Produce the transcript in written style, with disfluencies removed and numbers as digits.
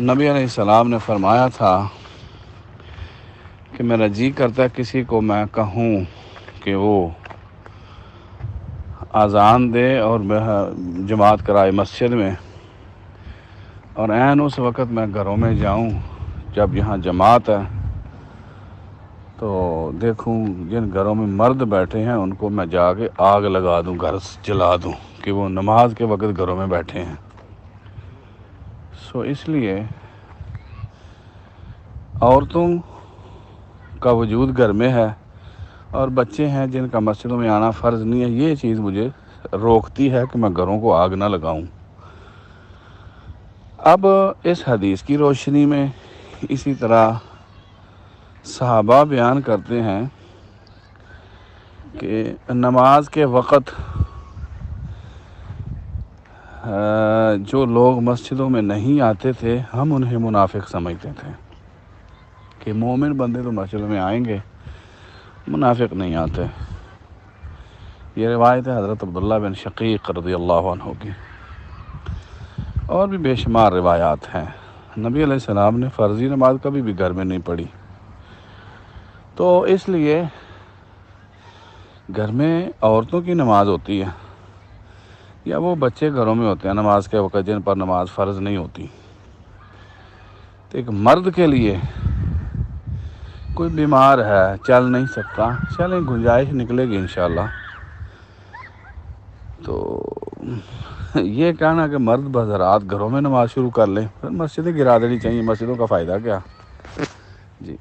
نبی علیہ السلام نے فرمایا تھا کہ میرا جی کرتا ہے کسی کو میں کہوں کہ وہ اذان دے اور جماعت کرائے مسجد میں، اور عین اس وقت میں گھروں میں جاؤں جب یہاں جماعت ہے تو دیکھوں جن گھروں میں مرد بیٹھے ہیں ان کو میں جا کے آگ لگا دوں، گھر جلا دوں کہ وہ نماز کے وقت گھروں میں بیٹھے ہیں۔ اس لیے عورتوں کا وجود گھر میں ہے اور بچے ہیں جن کا مسجدوں میں آنا فرض نہیں ہے، یہ چیز مجھے روکتی ہے کہ میں گھروں کو آگ نہ لگاؤں۔ اب اس حدیث کی روشنی میں اسی طرح صحابہ بیان کرتے ہیں کہ نماز کے وقت جو لوگ مسجدوں میں نہیں آتے تھے ہم انہیں منافق سمجھتے تھے کہ مومن بندے تو مسجدوں میں آئیں گے، منافق نہیں آتے۔ یہ روایت ہے حضرت عبداللہ بن شقیق رضی اللہ عنہ کی، اور بھی بے شمار روایات ہیں۔ نبی علیہ السلام نے فرضی نماز کبھی بھی گھر میں نہیں پڑھی، تو اس لیے گھر میں عورتوں کی نماز ہوتی ہے یا وہ بچے گھروں میں ہوتے ہیں نماز کے وقت جن پر نماز فرض نہیں ہوتی۔ تو ایک مرد کے لیے کوئی بیمار ہے، چل نہیں سکتا، چلیں گنجائش نکلے گی انشاءاللہ، تو یہ کہنا کہ مرد بحضرات گھروں میں نماز شروع کر لیں، پھر مسجدیں گرا دینی چاہیے، مسجدوں کا فائدہ کیا؟ جی۔